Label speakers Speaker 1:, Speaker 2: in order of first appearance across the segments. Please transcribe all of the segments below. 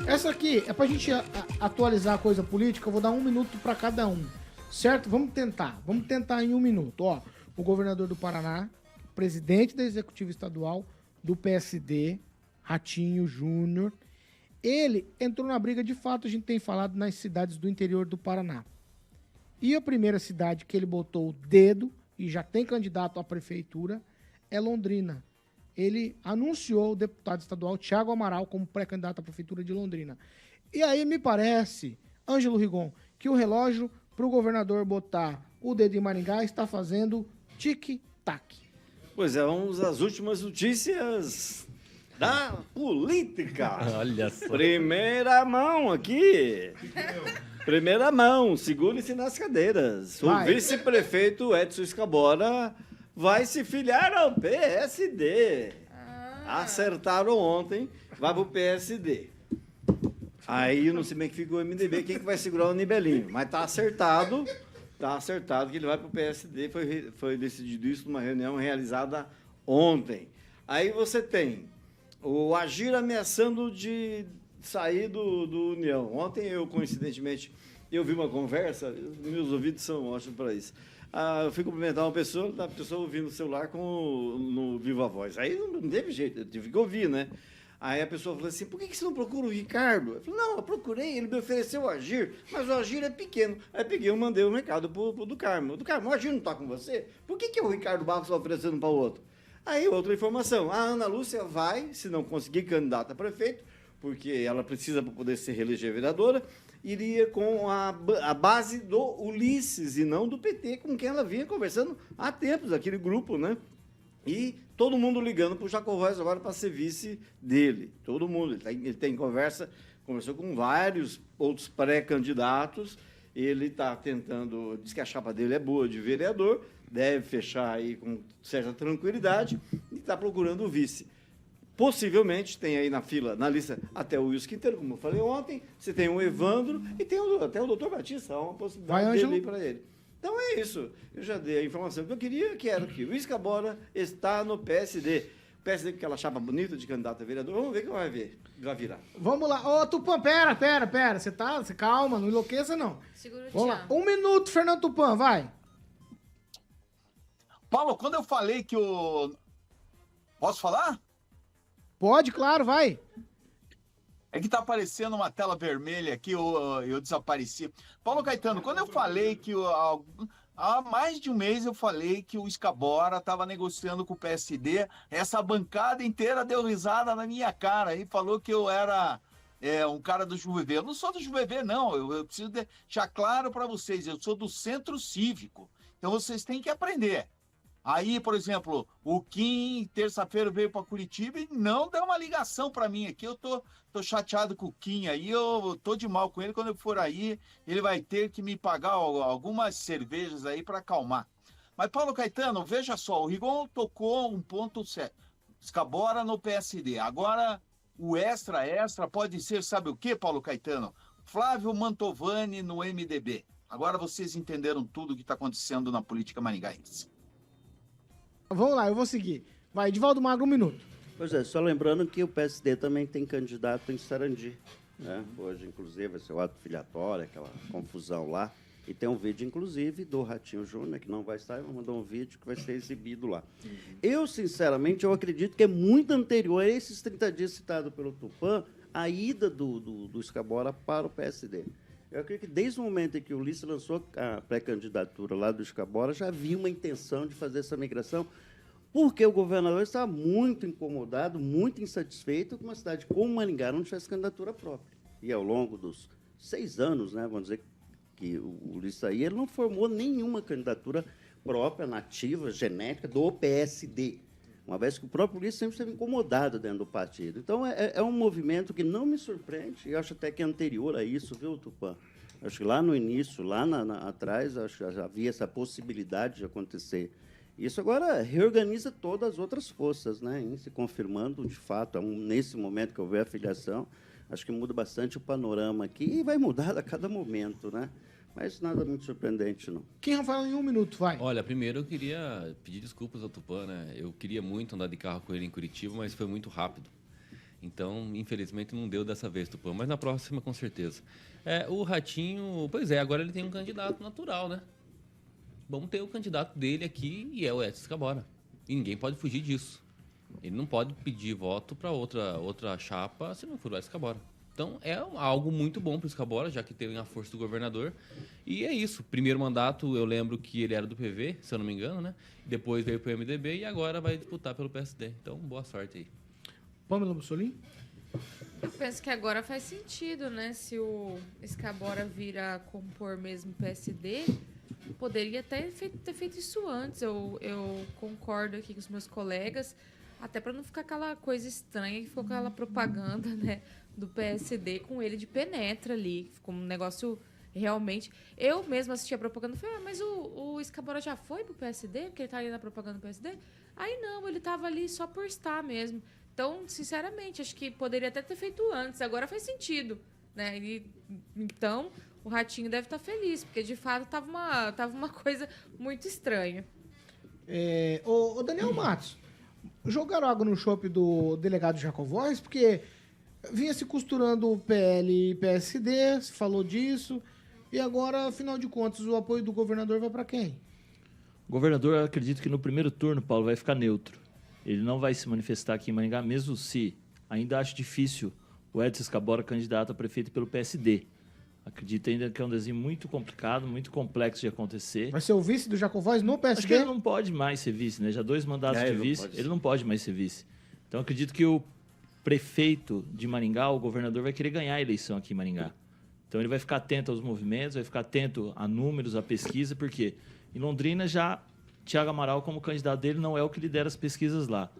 Speaker 1: Essa aqui é pra gente atualizar a coisa política, eu vou dar 1 minuto pra cada um. Certo? Vamos tentar em 1 minuto. Ó, o governador do Paraná, presidente da Executiva Estadual do PSD, Ratinho Júnior, ele entrou na briga, de fato, a gente tem falado nas cidades do interior do Paraná. E a primeira cidade que ele botou o dedo e já tem candidato à prefeitura é Londrina. Ele anunciou o deputado estadual Thiago Amaral como pré-candidato à prefeitura de Londrina. E aí me parece, Ângelo Rigon, que o relógio para o governador botar o dedo em Maringá está fazendo tic-tac.
Speaker 2: Pois é, vamos às últimas notícias da política.
Speaker 3: Olha só.
Speaker 2: Primeira mão aqui. Primeira mão, segure-se nas cadeiras. O vice-prefeito Edson Escabora vai se filiar ao PSD. Acertaram ontem, vai pro PSD. Aí, não sei bem que fica o MDB, quem que vai segurar o Nibelinho. Mas tá acertado que ele vai pro PSD. Foi decidido isso numa reunião realizada ontem. Aí você tem o Agir ameaçando de sair do União. Ontem eu, coincidentemente, eu vi uma conversa, meus ouvidos são ótimos para isso. Eu fui cumprimentar uma pessoa, a pessoa ouvindo o celular no Viva Voz. Aí não teve jeito, eu tive que ouvir, né? Aí a pessoa falou assim, por que você não procura o Ricardo? Eu falei, não, eu procurei, ele me ofereceu o Agir, mas o Agir é pequeno. Aí peguei e mandei um recado pro do Carmo. Do Carmo, o Agir não está com você? Por que o Ricardo Barros está oferecendo para o outro? Aí outra informação, a Ana Lúcia vai, se não conseguir candidata a prefeito, porque ela precisa para poder se reeleger vereadora, iria com a base do Ulisses e não do PT, com quem ela vinha conversando há tempos, aquele grupo, né? E todo mundo ligando para o Jacovaz agora para ser vice dele. Todo mundo. Ele tem conversou com vários outros pré-candidatos. Ele está tentando, diz que a chapa dele é boa de vereador, deve fechar aí com certa tranquilidade e está procurando o vice. Possivelmente tem aí na fila, na lista, até o Wilson Quinteiro, como eu falei ontem, você tem o Evandro e tem até o doutor Batista, há uma possibilidade dele para ele. Então é isso. Eu já dei a informação que eu queria, que era que o Luiz Cabora está no PSD. O PSD com aquela chapa bonita de candidato a vereador. Vamos ver o que vai virar.
Speaker 1: Vamos lá. Ô, Tupã, pera. Você calma, não enlouqueça, não.
Speaker 4: Segura o
Speaker 1: Vamos lá. 1 minuto, Fernando Tupã, vai.
Speaker 5: Paulo, quando eu falei que o... Posso falar?
Speaker 1: Pode, claro, vai.
Speaker 5: É que tá aparecendo uma tela vermelha aqui, eu desapareci. Paulo Caetano, quando eu falei que há mais de um mês eu falei que o Escabora estava negociando com o PSD, essa bancada inteira deu risada na minha cara e falou que eu era um cara do JuVV. Eu não sou do JuVV, não. Eu preciso deixar claro para vocês, eu sou do Centro Cívico. Então vocês têm que aprender. Aí, por exemplo, o Kim, terça-feira, veio para Curitiba e não deu uma ligação para mim aqui. Eu tô chateado com o Kim aí, eu tô de mal com ele. Quando eu for aí, ele vai ter que me pagar algumas cervejas aí para acalmar. Mas, Paulo Caetano, veja só, o Rigon tocou um ponto certo. Escabora no PSD. Agora, o extra pode ser, sabe o quê, Paulo Caetano? Flávio Mantovani no MDB. Agora vocês entenderam tudo o que está acontecendo na política maringaense.
Speaker 1: Vamos lá, eu vou seguir. Vai, Edivaldo Magro, 1 minuto.
Speaker 6: Pois é, só lembrando que o PSD também tem candidato em Sarandi. Né? Hoje, inclusive, vai ser o ato filiatório, aquela confusão lá. E tem um vídeo, inclusive, do Ratinho Júnior, que não vai estar, mas mandou um vídeo que vai ser exibido lá. Eu, sinceramente, eu acredito que é muito anterior a esses 30 dias citados pelo Tupã, a ida do Escabora para o PSD. Eu acredito que desde o momento em que o Ulisses lançou a pré-candidatura lá do Escabora, já havia uma intenção de fazer essa migração, porque o governador estava muito incomodado, muito insatisfeito com uma cidade como Maringá não tivesse candidatura própria. E ao longo dos 6 anos, né, vamos dizer que o Ulisses aí, ele não formou nenhuma candidatura própria, nativa, genética do PSD. Uma vez que o próprio Ulisses sempre esteve incomodado dentro do partido. Então, é um movimento que não me surpreende, e acho até que é anterior a isso, viu, Tupã? Acho que lá no início, lá atrás, acho que já havia essa possibilidade de acontecer. Isso agora reorganiza todas as outras forças, né? Em se confirmando, de fato, nesse momento que houver a filiação, acho que muda bastante o panorama aqui e vai mudar a cada momento, né? Mas nada muito surpreendente, não.
Speaker 1: Quem Rafael, em 1 minuto, vai.
Speaker 3: Olha, primeiro eu queria pedir desculpas ao Tupã, né? Eu queria muito andar de carro com ele em Curitiba, mas foi muito rápido. Então, infelizmente, não deu dessa vez, Tupã, mas na próxima, com certeza. O Ratinho, pois é, agora ele tem um candidato natural, né? Vamos ter o candidato dele aqui e é o Edson Escabora. E ninguém pode fugir disso. Ele não pode pedir voto para outra chapa se não for o Edson Escabora. Então, é algo muito bom para o Escabora, já que tem a força do governador. E é isso. Primeiro mandato, eu lembro que ele era do PV, se eu não me engano, né? Depois veio para o MDB e agora vai disputar pelo PSD. Então, boa sorte aí.
Speaker 1: Pamela Mussolini?
Speaker 4: Eu penso que agora faz sentido, né? Se o Escabora vir a compor mesmo o PSD, poderia ter feito isso antes. Eu concordo aqui com os meus colegas, até para não ficar aquela coisa estranha que ficou aquela propaganda, né, do PSD com ele de penetra ali. Ficou um negócio realmente... Eu mesma assisti a propaganda e falei, mas o Escabora já foi pro PSD? Porque ele tá ali na propaganda do PSD? Aí não, ele tava ali só por estar mesmo. Então, sinceramente, acho que poderia até ter feito antes. Agora faz sentido, né? Então, o Ratinho deve estar feliz, porque de fato tava uma coisa muito estranha.
Speaker 1: O Daniel Matos, jogaram água no chope do delegado Jacovóis, porque vinha se costurando o PL e PSD, se falou disso, e agora, afinal de contas, o apoio do governador vai para quem?
Speaker 7: O governador, eu acredito que no primeiro turno, Paulo, vai ficar neutro. Ele não vai se manifestar aqui em Maringá, mesmo se ainda acho difícil o Edson Escabora candidato a prefeito pelo PSD. Acredito ainda que é um desenho muito complicado, muito complexo de acontecer.
Speaker 1: Vai ser o vice do Jacovóis no PSD?
Speaker 7: Acho que ele não pode mais ser vice, né? Já 2 mandatos de vice, ele não pode mais ser vice. Então acredito que o prefeito de Maringá, o governador, vai querer ganhar a eleição aqui em Maringá. Então ele vai ficar atento aos movimentos, vai ficar atento a números, a pesquisa, porque em Londrina já Thiago Amaral, como candidato dele, não é o que lidera as pesquisas lá.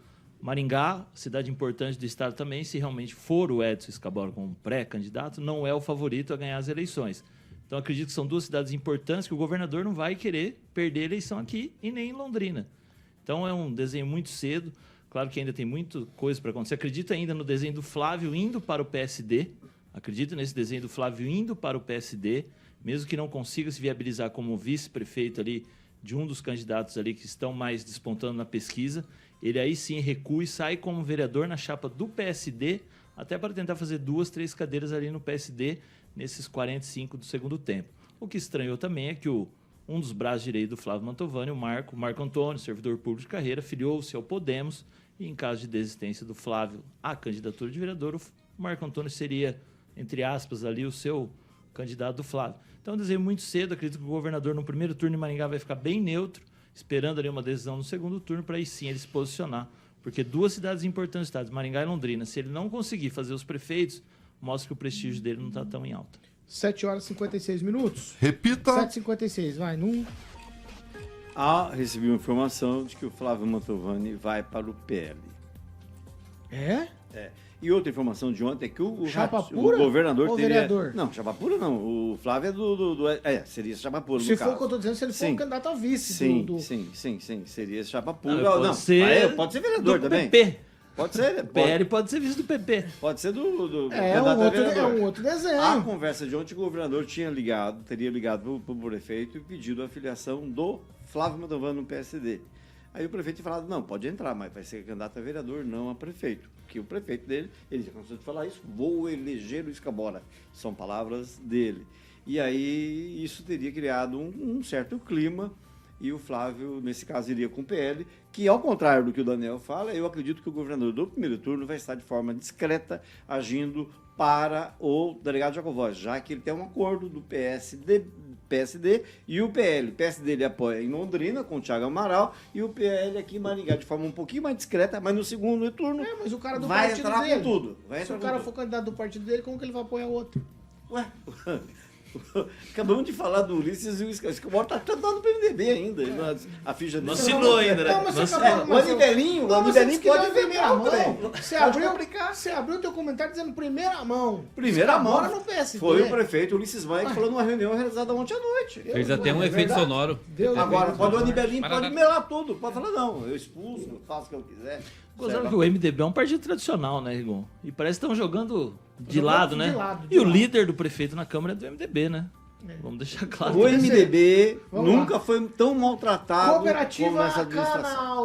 Speaker 7: Maringá, cidade importante do estado também, se realmente for o Edson Escabora como pré-candidato, não é o favorito a ganhar as eleições. Então, acredito que são 2 cidades importantes que o governador não vai querer perder a eleição aqui e nem em Londrina. Então, é um desenho muito cedo. Claro que ainda tem muita coisa para acontecer. Acredito ainda no desenho do Flávio indo para o PSD. Acredito nesse desenho do Flávio indo para o PSD, mesmo que não consiga se viabilizar como vice-prefeito ali de um dos candidatos ali que estão mais despontando na pesquisa, ele aí sim recua e sai como vereador na chapa do PSD, até para tentar fazer 2, 3 cadeiras ali no PSD, nesses 45 do segundo tempo. O que estranhou também é que um dos braços direitos do Flávio Mantovani, o Marco Antônio, servidor público de carreira, filiou-se ao Podemos, e em caso de desistência do Flávio à candidatura de vereador, o Marco Antônio seria, entre aspas, ali o seu candidato do Flávio. Então, um desenho muito cedo, acredito que o governador no primeiro turno em Maringá vai ficar bem neutro, esperando ali uma decisão no segundo turno, para aí sim ele se posicionar. Porque 2 cidades importantes, estados, Maringá e Londrina, se ele não conseguir fazer os prefeitos, mostra que o prestígio dele não está tão em alta.
Speaker 1: 7 horas e 56 minutos.
Speaker 8: Repita.
Speaker 1: 7h56, vai,
Speaker 2: Recebi uma informação de que o Flávio Mantovani vai para o PL.
Speaker 1: É?
Speaker 2: E outra informação de ontem é que o
Speaker 1: Chapa pura
Speaker 2: governador
Speaker 1: ou
Speaker 2: teria...
Speaker 1: vereador?
Speaker 2: Não, chapa pura não. O Flávio é seria chapa pura,
Speaker 1: Se
Speaker 2: no
Speaker 1: for
Speaker 2: caso.
Speaker 1: o que eu tô dizendo, se ele for um candidato a vice
Speaker 2: Sim. Seria chapa pura.
Speaker 7: Pode ser
Speaker 2: pode ser vereador
Speaker 7: do
Speaker 2: também.
Speaker 7: PP.
Speaker 2: Pode ser.
Speaker 7: O PL pode ser vice do PP.
Speaker 2: Pode ser do
Speaker 1: É um outro desenho.
Speaker 2: A conversa de ontem, o governador teria ligado para o prefeito e pedido a filiação do Flávio Mantovani no PSD. Aí o prefeito tinha falado, não, pode entrar, mas vai ser candidato a vereador, não a prefeito. Porque o prefeito dele, ele já cansou de falar isso, vou eleger o Escabora. São palavras dele. E aí isso teria criado um certo clima, e o Flávio, nesse caso, iria com o PL, que ao contrário do que o Daniel fala, eu acredito que o governador do primeiro turno vai estar de forma discreta, agindo para o delegado Jacovóis, já que ele tem um acordo do PSD e o PL. O PSD ele apoia em Londrina, com o Thiago Amaral, e o PL aqui em Maringá, de forma um pouquinho mais discreta, mas no segundo turno
Speaker 1: Mas o cara do
Speaker 2: vai
Speaker 1: partido
Speaker 2: entrar
Speaker 1: dele.
Speaker 2: com tudo.
Speaker 1: Se o cara for candidato do partido dele, como que ele vai apoiar o outro?
Speaker 2: Ué, acabamos de falar do Ulisses e o Escabora está cantando pro MDB ainda. A ficha dele.
Speaker 7: Não assinou ainda, né?
Speaker 1: Não, mas você
Speaker 7: Não
Speaker 1: acabou,
Speaker 2: O Anibelinho pode
Speaker 1: primeira mão.
Speaker 2: também.
Speaker 1: Você abriu o teu comentário dizendo primeira mão.
Speaker 2: Primeira mão.
Speaker 1: Agora no PSD.
Speaker 2: Foi o prefeito Ulisses Maia que falou numa reunião realizada ontem à noite.
Speaker 3: Fez até um efeito
Speaker 1: verdade.
Speaker 3: sonoro.
Speaker 2: Agora, pode o Anibelinho
Speaker 3: Parará.
Speaker 2: pode melar tudo. Pode falar, não, eu expulso, eu faço o que eu quiser.
Speaker 7: Gozando que o MDB é um partido tradicional, né, Rigon? E parece que estão jogando de lado, né?
Speaker 1: de
Speaker 7: E o
Speaker 1: lado.
Speaker 7: líder do prefeito na Câmara é do MDB, né? Vamos deixar claro.
Speaker 2: O MDB
Speaker 1: Vamos
Speaker 2: nunca foi tão maltratado como
Speaker 1: Cooperativa
Speaker 2: nessa administração.
Speaker 1: Canal.